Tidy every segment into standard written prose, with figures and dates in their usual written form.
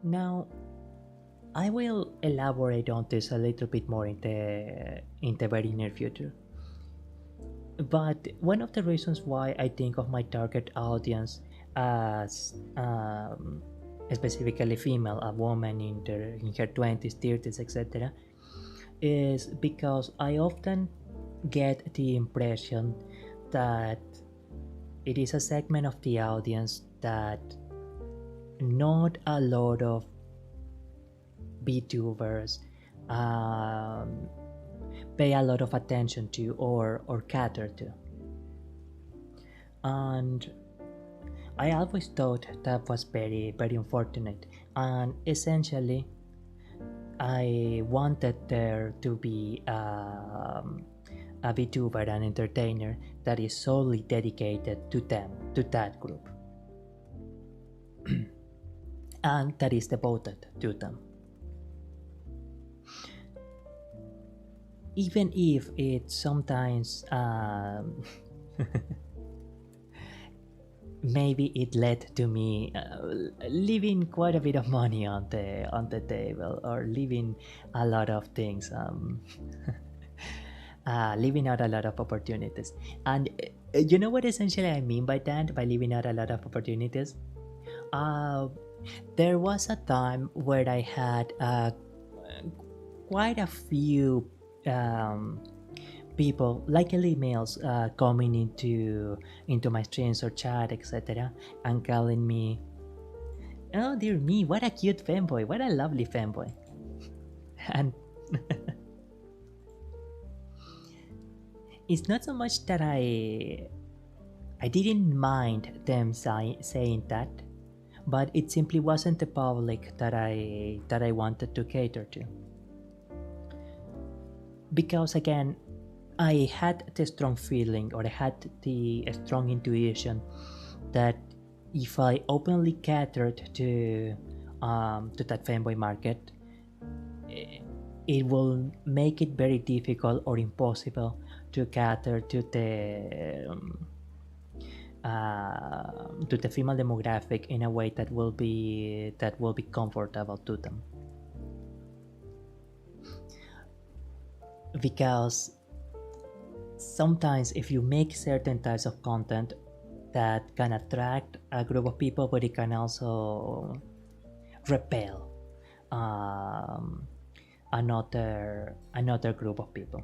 Now, I will elaborate on this a little bit more in the very near future. But one of the reasons why I think of my target audience as specifically female, a woman in her 20s, 30s, etc., is because I often get the impression that it is a segment of the audience that not a lot of VTubers pay a lot of attention to or cater to. And I always thought that was very, very unfortunate. And essentially, I wanted there to be a VTuber, an entertainer that is solely dedicated to them, to that group, and that is devoted to them. Even if it sometimes maybe it led to me leaving quite a bit of money on the table, or leaving a lot of things, leaving out a lot of opportunities. And you know what essentially I mean by that, by leaving out a lot of opportunities? There was a time where I had quite a few people, likely males, coming into my streams or chat, etc., and calling me, "Oh dear me, what a cute fanboy! What a lovely fanboy!" And it's not so much that I didn't mind them saying that, but it simply wasn't the public that I wanted to cater to. Because again, I had the strong feeling, or I had the strong intuition that if I openly catered to that fanboy market, it will make it very difficult or impossible to cater to the female demographic in a way that will be comfortable to them. Because sometimes if you make certain types of content that can attract a group of people, but it can also repel another group of people,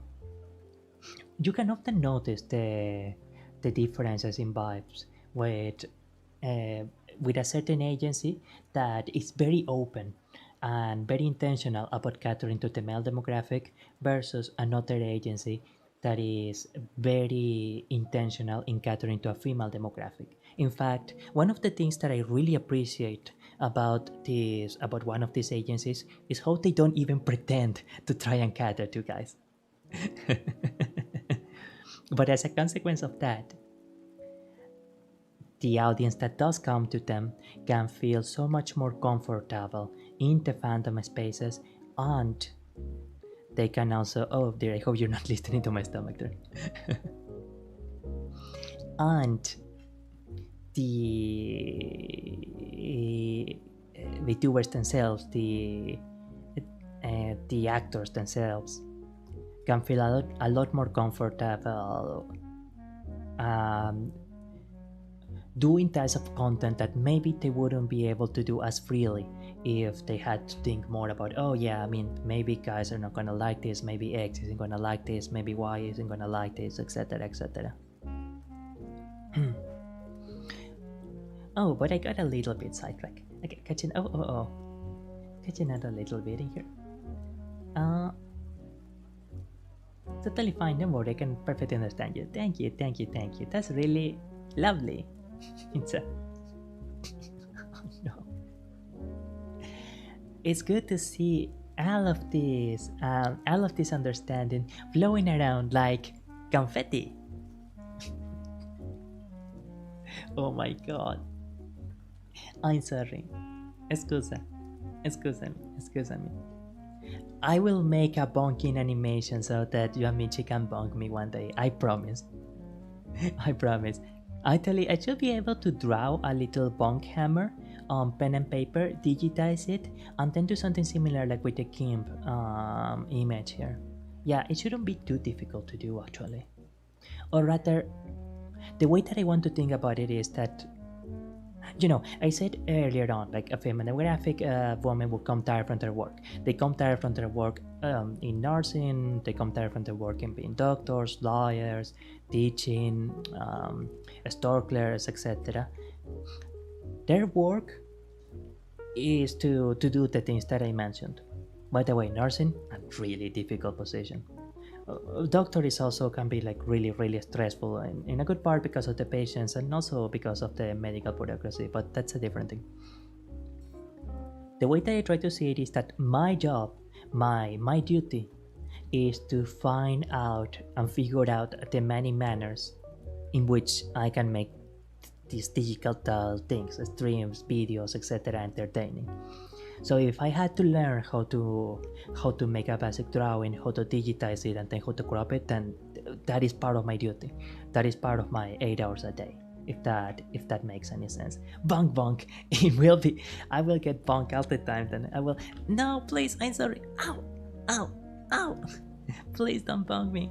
you can often notice the differences in vibes with a certain agency that is very open and very intentional about catering to the male demographic, versus another agency that is very intentional in catering to a female demographic. In fact, one of the things that I really appreciate about one of these agencies is how they don't even pretend to try and cater to guys. But as a consequence of that, the audience that does come to them can feel so much more comfortable in the fandom spaces, and they can also, oh dear, I hope you're not listening to my stomach there. And the VTubers themselves, the actors themselves, can feel a lot more comfortable doing types of content that maybe they wouldn't be able to do as freely if they had to think more about, oh yeah, I mean, maybe guys are not gonna like this, maybe X isn't gonna like this, maybe Y isn't gonna like this, etc., etc. Oh, but I got a little bit sidetracked. Okay, catching out a little bit in here. Totally fine, don't worry, I can perfectly understand you. Thank you. That's really lovely. It's a oh, no. It's good to see all of this understanding flowing around like confetti. Oh my god. I'm sorry. Excuse me. I will make a bonking animation so that you amici can bonk me one day. I promise. I promise. Actually, I should be able to draw a little bonk hammer on pen and paper, digitize it, and then do something similar like with the GIMP image here. Yeah, it shouldn't be too difficult to do actually. Or rather, the way that I want to think about it is that, I said earlier on, like a feminine graphic woman will come tired from their work. They come tired from their work in nursing, they come tired from their work in being doctors, lawyers, teaching, store clerks, etc. Their work is to do the things that I mentioned. By the way, nursing, a really difficult position. Doctor is also can be like really stressful in a good part because of the patients and also because of the medical bureaucracy, but that's a different thing. The way that I try to see it is that my job, my duty is to find out and figure out the many manners in which I can make these digital things, streams, videos, etc. entertaining. So if I had to learn how to make a basic drawing, how to digitize it, and then how to crop it, then that is part of my duty. That is part of my 8 hours a day. If that makes any sense. Bonk bonk. It will be. I will get bonk all the time. Then I will. No, please. I'm sorry. Ow, ow, ow. Please don't bonk me.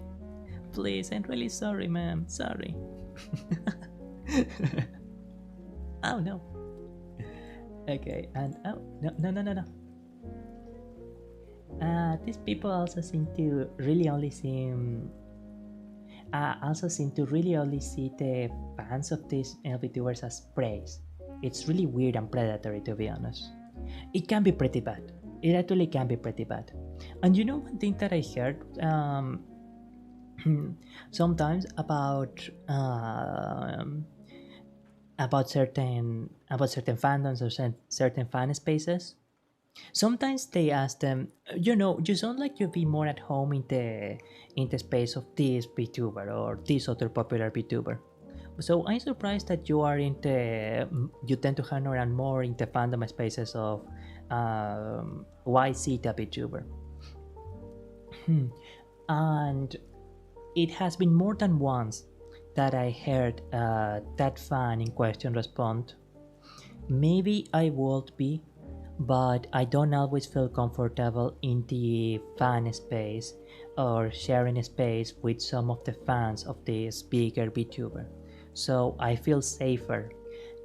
Please. I'm really sorry, ma'am. Sorry. Oh no. Okay, and oh no. These people also seem to really only see the fans of these VTubers as praise. It's really weird and predatory, to be honest. It can be pretty bad. It actually can be pretty bad. And one thing that I heard sometimes about certain fandoms or certain fan spaces. Sometimes they ask them, you sound like you'd be more at home in the space of this VTuber or this other popular VTuber. So I'm surprised that you tend to hang around more in the fandom spaces of YC the VTuber. And it has been more than once that I heard that fan in question respond, maybe I would be, but I don't always feel comfortable in the fan space or sharing space with some of the fans of this bigger VTuber. So I feel safer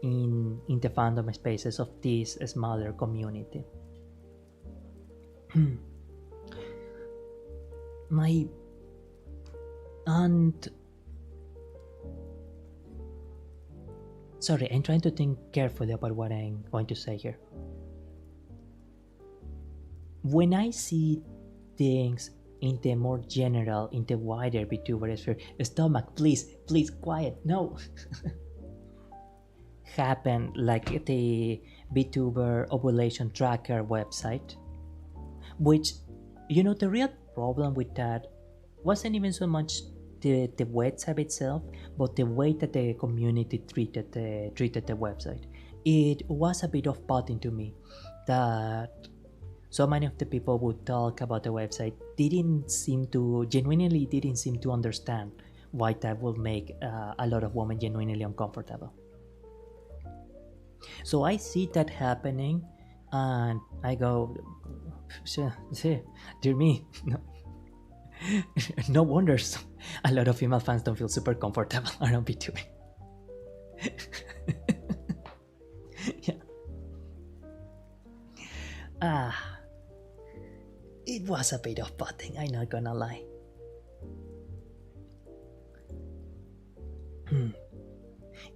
in the fandom spaces of this smaller community. My and sorry, I'm trying to think carefully about what I'm going to say here. When I see things in the more general, in the wider VTuber sphere, stomach, please, quiet, no. Happen like the VTuber ovulation tracker website, which, the real problem with that wasn't even so much the website itself, but the way that the community treated the website. It was a bit off-putting to me that so many of the people who talk about the website genuinely didn't seem to understand why that will make a lot of women genuinely uncomfortable. So I see that happening and I go, dear me, no. No wonders a lot of female fans don't feel super comfortable around VTubing. Yeah. It was a bit off-putting, I'm not gonna lie.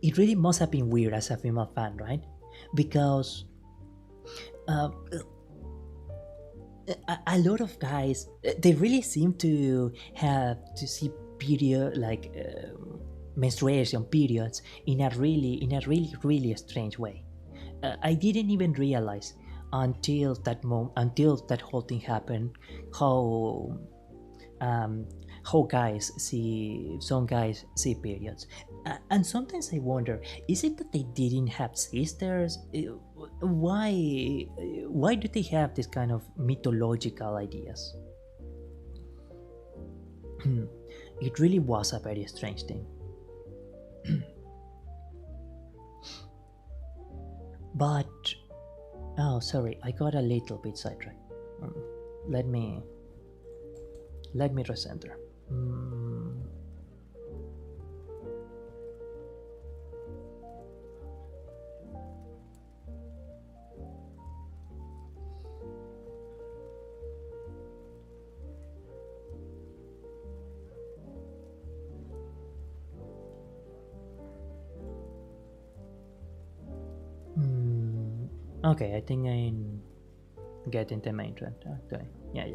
It really must have been weird as a female fan, right? Because a lot of guys, they really seem to have to see menstruation periods in a really strange way. I didn't even realize until that whole thing happened how some guys see periods. And sometimes I wonder, is it that they didn't have sisters? Why do they have this kind of mythological ideas? It really was a very strange thing. But oh, sorry, I got a little bit sidetracked. Um, let me recenter. Mm, okay, I think I'm getting the main trend. Okay, yeah.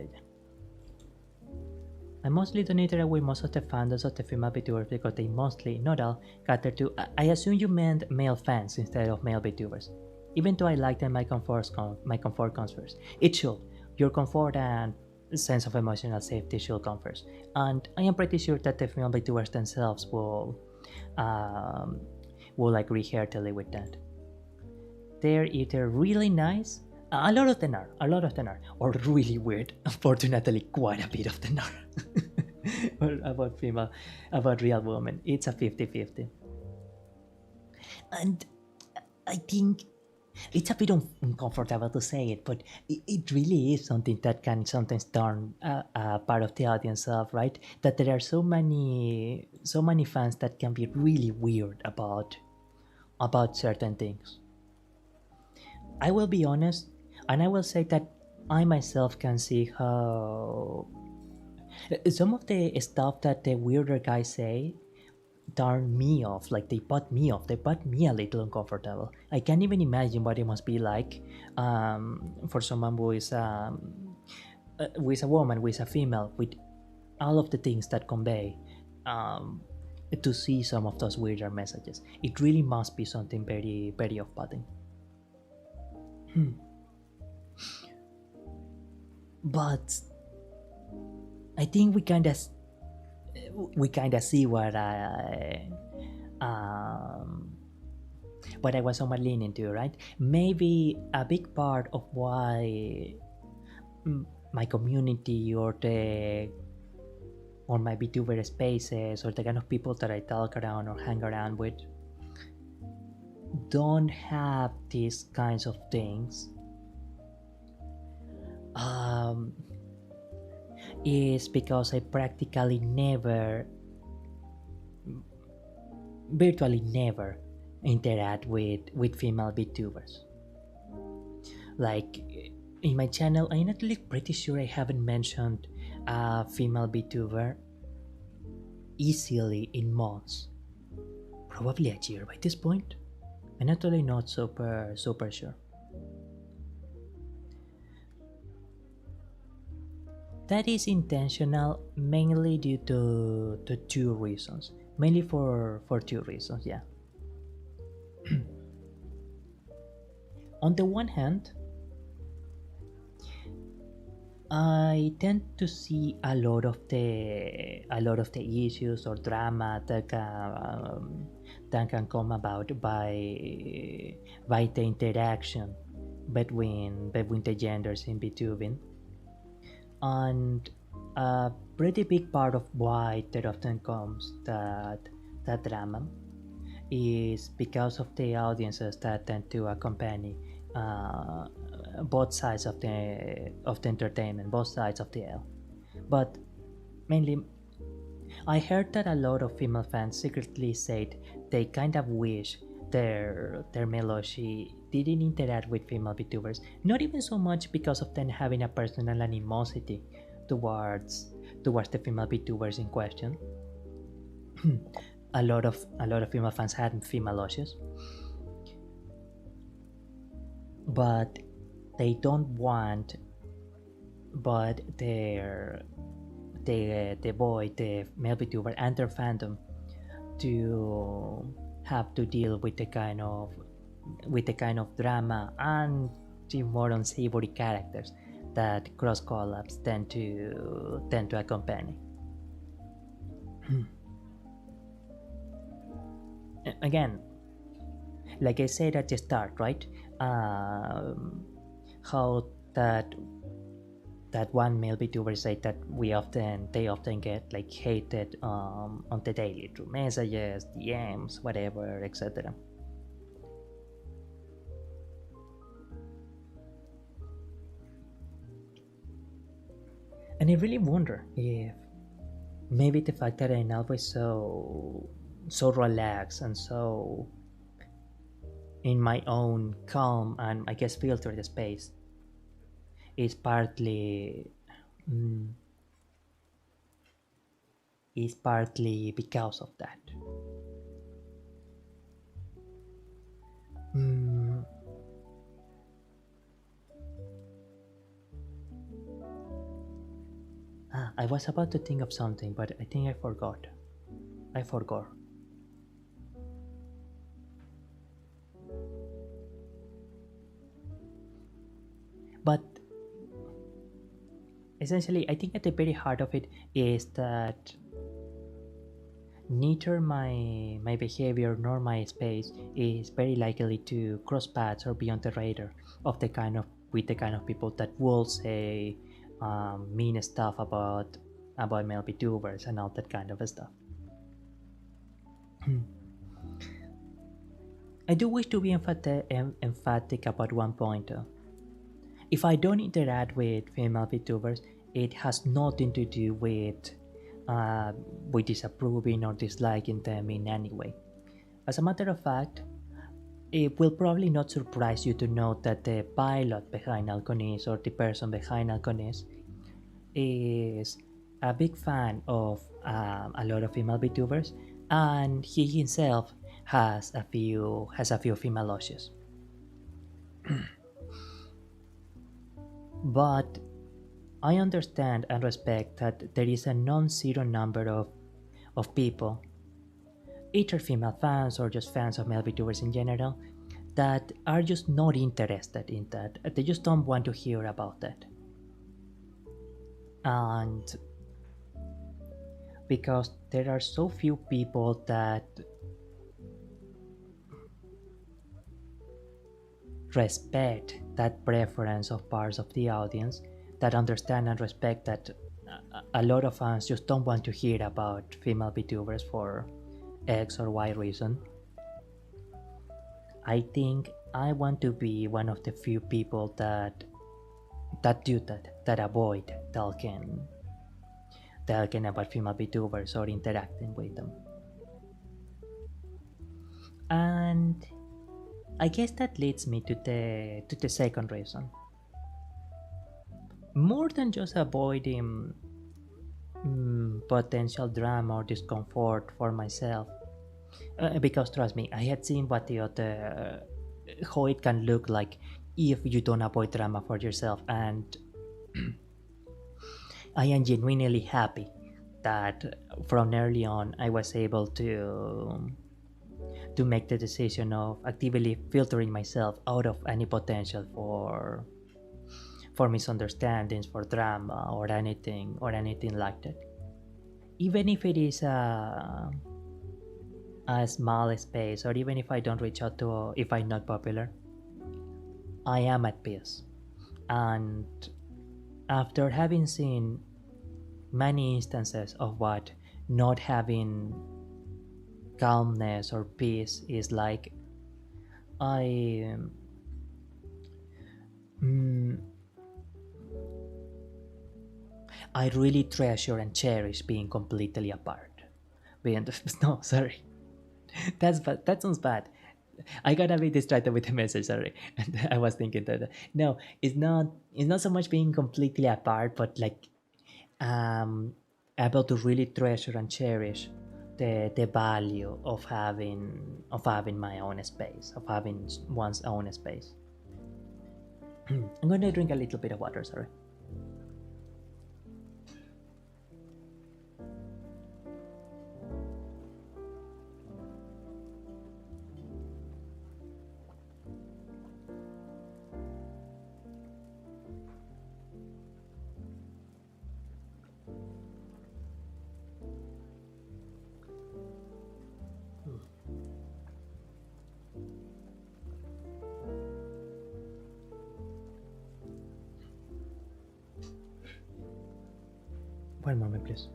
I mostly don't interact with most of the fandoms of the female VTubers because they mostly, not all, cater to. I assume you meant male fans instead of male VTubers. Even though I like them, my comfort comes first. It should. Your comfort and sense of emotional safety should come first. And I am pretty sure that the female VTubers themselves um, will agree heartily with that. They're either really nice, a lot of them are, or really weird. Unfortunately, quite a bit of them are. Or about real women. It's a 50-50. And I think it's a bit uncomfortable to say it, but it really is something that can sometimes turn a part of the audience off, right? That there are so many fans that can be really weird about certain things. I will be honest, and I will say that I myself can see how some of the stuff that the weirder guys say turn me off. Like they put me off. They put me a little uncomfortable. I can't even imagine what it must be like for someone who is a woman, who is a female, with all of the things that convey. Um, to see some of those weirder messages, it really must be something very, very off-putting. But I think we kind of see um, what I was somewhat leaning to, right? Maybe a big part of why my community or my VTuber spaces or the kind of people that I talk around or hang around with don't have these kinds of things is because I practically never, virtually never, interact with female VTubers. Like in my channel, I'm actually pretty sure I haven't mentioned a female VTuber easily in months, probably a year by this point. I'm actually not super sure. That is intentional, mainly due to two reasons. Mainly for two reasons, yeah. On the one hand, I tend to see a lot of the issues or drama that can come about by the interaction between the genders in VTubing, and a pretty big part of why there often comes that drama is because of the audiences that tend to accompany both sides of the entertainment, both sides of the L. But mainly, I heard that a lot of female fans secretly said they kind of wish their Meloshi didn't interact with female VTubers, not even so much because of them having a personal animosity towards the female VTubers in question. a lot of female fans had female Loshes, but they don't want but the boy, the male VTuber and their fandom to have to deal with the kind of drama and the more unsavory characters that cross collabs tend to accompany. Again, like I said at the start, right? How that one male VTuber said that they often get like hated on the daily through messages, DMs, whatever, etc. And I really wonder if maybe the fact that I'm always so relaxed and so in my own calm and I guess filtered space is mm, partly because of that. Mm, I was about to think of something, but I think I forgot. I forgot. But essentially, I think at the very heart of it is that neither my behavior nor my space is very likely to cross paths or be on the radar of the kind of with the kind of people that will say mean stuff about male VTubers and all that kind of stuff. I do wish to be emphatic about one point. If I don't interact with female VTubers, it has nothing to do uh, with disapproving or disliking them in any way. As a matter of fact, it will probably not surprise you to know that the pilot behind Halconiis or the person behind Halconiis is a big fan of a lot of female VTubers, and he himself has a few female lushes. But I understand and respect that there is a non-zero number of people, either female fans or just fans of male VTubers in general, that are just not interested in that. They just don't want to hear about that. And because there are so few people that respect that preference of parts of the audience, that understand and respect that a lot of fans just don't want to hear about female VTubers for X or Y reason. I think I want to be one of the few people that avoid talking about female VTubers or interacting with them. And I guess that leads me to the second reason. More than just avoiding potential drama or discomfort for myself, because trust me, I had seen what the other how it can look like if you don't avoid drama for yourself, and I am genuinely happy that from early on I was able to make the decision of actively filtering myself out of any potential for misunderstandings, for drama, or anything like that. Even if it is a small space, or even if I don't reach out to, if I'm not popular, I am at peace. And after having seen many instances of what not having calmness or peace is like, I mm, I really treasure and cherish being completely apart. Being no, sorry, that's bad. That sounds bad. I got a bit distracted with the message. Sorry, and I was thinking that no, it's not. It's not so much being completely apart, but like um, able to really treasure and cherish the value of having my own space, of having one's own space. I'm going to drink a little bit of water. Sorry. One moment, please.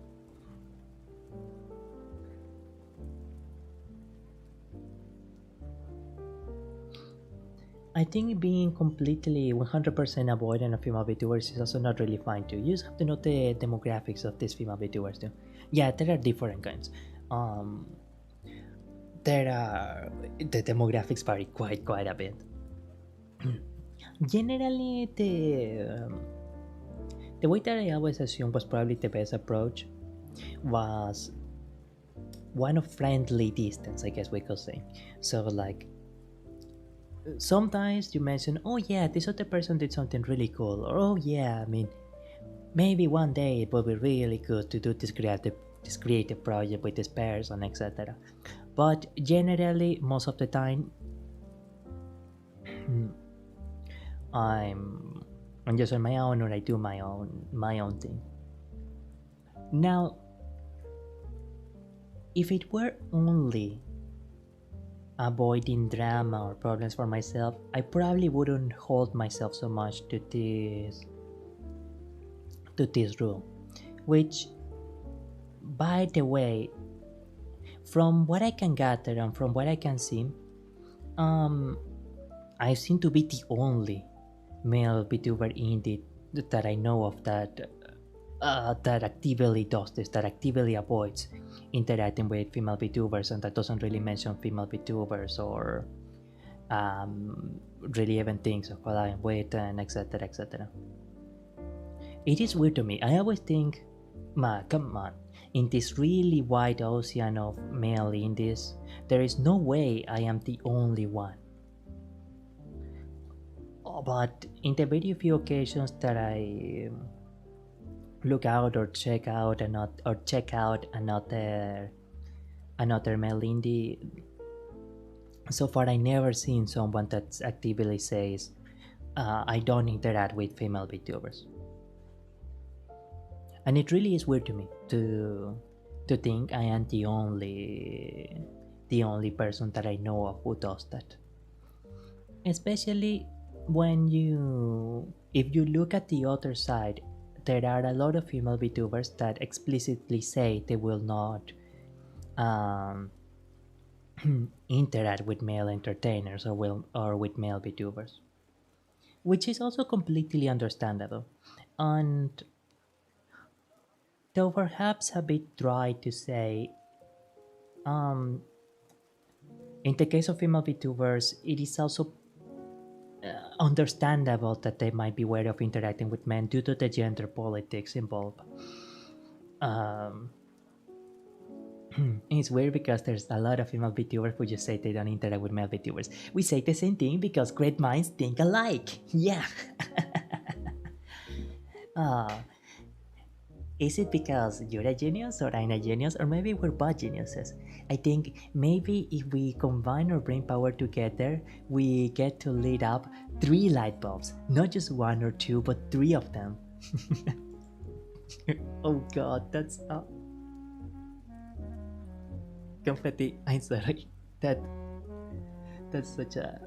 I think being completely 100% avoidant of female VTubers is also not really fine too. You just have to know the demographics of these female VTubers too. Yeah, there are different kinds. Um, there are the demographics vary quite a bit. Generally, the way that I always assumed was probably the best approach was one of friendly distance, I guess we could say. So like sometimes you mention, oh yeah, this other person did something really cool, or oh yeah, I mean, maybe one day it will be really good to do this creative project with this person, etc. But generally, most of the time, I'm I'm just on my own, or I do my own thing. Now, if it were only avoiding drama or problems for myself, I probably wouldn't hold myself so much to this rule. Which, by the way, from what I can gather and from what I can see, um, I seem to be the only male VTuber indie that I know of that actively does this, that actively avoids interacting with female VTubers, and that doesn't really mention female VTubers or really even things of collabing with and etc. etc. It is weird to me. I always think, man, come on, in this really wide ocean of male indies, there is no way I am the only one. Oh, but in the very few occasions that I look out or check out another male indie, so far I never seen someone that actively says I don't interact with female VTubers, and it really is weird to me to think I am the only person that I know of who does that. Especially when if you look at the other side, there are a lot of female VTubers that explicitly say they will not um, interact with male entertainers or with male VTubers, which is also completely understandable, and though perhaps a bit dry to say, um, in the case of female VTubers, it is also understandable that they might be wary of interacting with men due to the gender politics involved. Um, it's weird because there's a lot of female VTubers who just say they don't interact with male VTubers. We say the same thing because great minds think alike. Yeah. uh, is it because you're a genius or I'm a genius, or maybe we're both geniuses? I think maybe if we combine our brain power together, we get to lit up 3 light bulbs, not just 1 or 2, but 3 of them. Oh god, that's confetti. I'm sorry. That's such a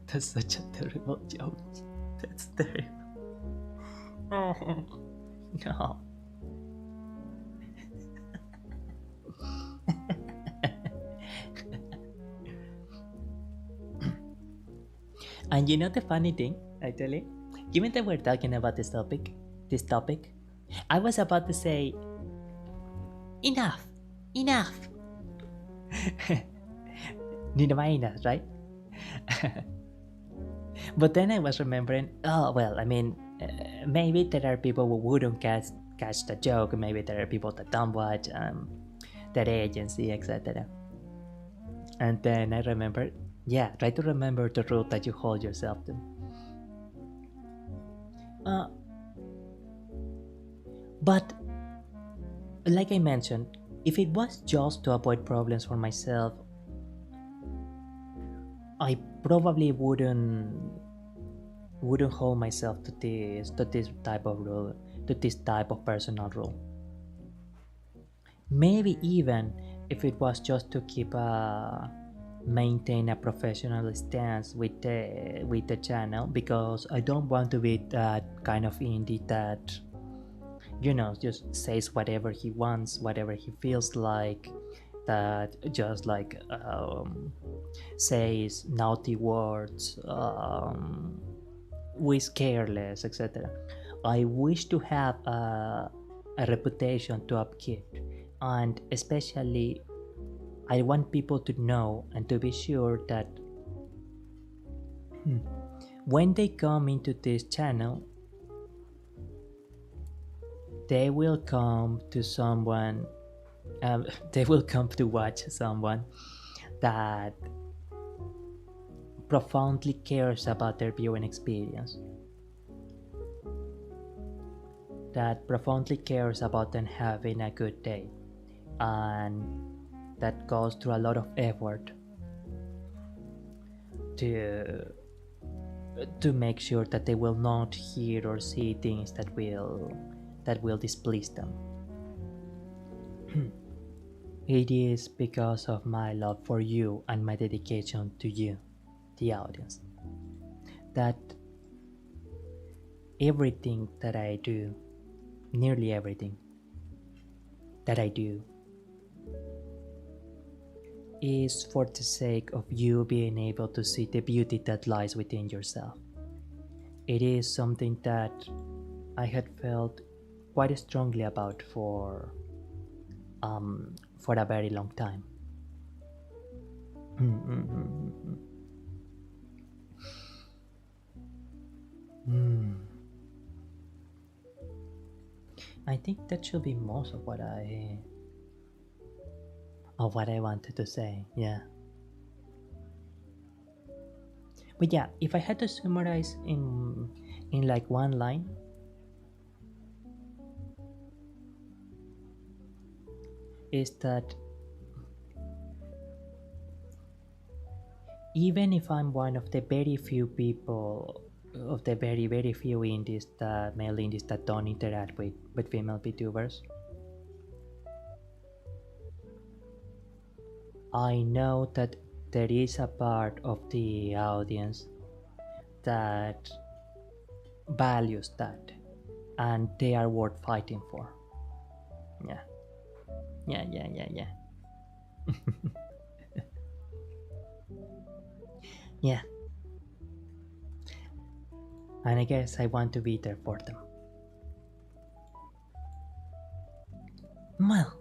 that's such a terrible joke. That's terrible. Oh no. And you know the funny thing, actually, given that we're talking about this topic, I was about to say, enough, enough. Ninamainas, right? But then I was remembering, oh well, I mean, maybe there are people who wouldn't catch the joke. Maybe there are people that don't watch that agency, etc. And then I remember, yeah, try to remember the rule that you hold yourself to. Uh, but like I mentioned, if it was just to avoid problems for myself, I probably wouldn't hold myself to this type of rule, to this type of personal rule. Maybe even if it was just to maintain a professional stance with the channel, because I don't want to be that kind of indie that just says whatever he wants, whatever he feels like, that just like says naughty words, is careless, etc. I wish to have a reputation to upkeep, and especially I want people to know and to be sure that when they come into this channel, they will come to someone, they will come to watch someone that profoundly cares about their viewing experience, that profoundly cares about them having a good day, and that goes through a lot of effort to make sure that they will not hear or see things that will displease them. It is because of my love for you and my dedication to you, the audience, that everything that I do, nearly everything that I do, is for the sake of you being able to see the beauty that lies within yourself. It is something that I had felt quite strongly about for a very long time. I think that should be most of what I wanted to say. Yeah. But yeah, if I had to summarize in like one line, is that even if I'm one of the very few people, of the very few indies, that male indies that don't interact with female VTubers, I know that there is a part of the audience that values that, and they are worth fighting for. Yeah. Yeah. And I guess I want to be there for them. Well,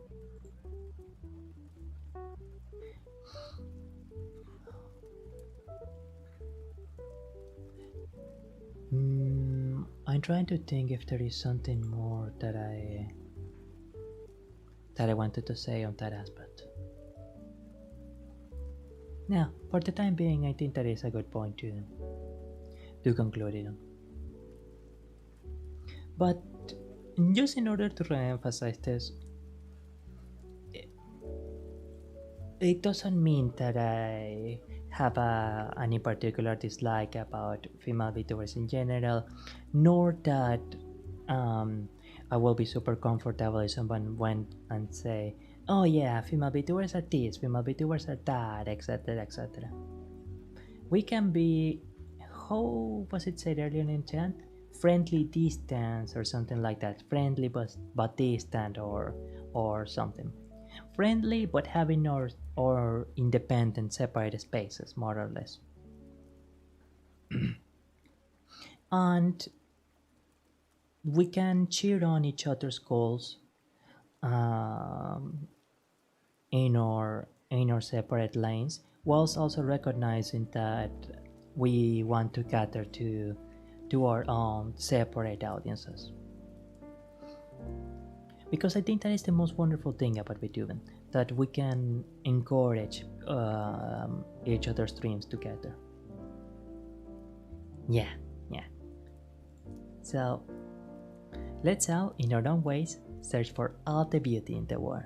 I'm trying to think if there is something more that I wanted to say on that aspect. Now, for the time being, I think that is a good point to conclude it on. But just in order to re-emphasize this, it doesn't mean that I have any particular dislike about female VTubers in general, nor that I will be super comfortable if someone went and say, oh yeah, female VTubers are this, female VTubers are that, etc, etc. We can be, how was it said earlier in chat? Friendly distance or something like that. Friendly but distant or something. Friendly but having or independent separate spaces, more or less. And we can cheer on each other's goals in our separate lanes, whilst also recognizing that we want to cater to our own separate audiences. Because I think that is the most wonderful thing about VTubing, that we can encourage each other's dreams together. Yeah. So let's all, in our own ways, search for all the beauty in the world.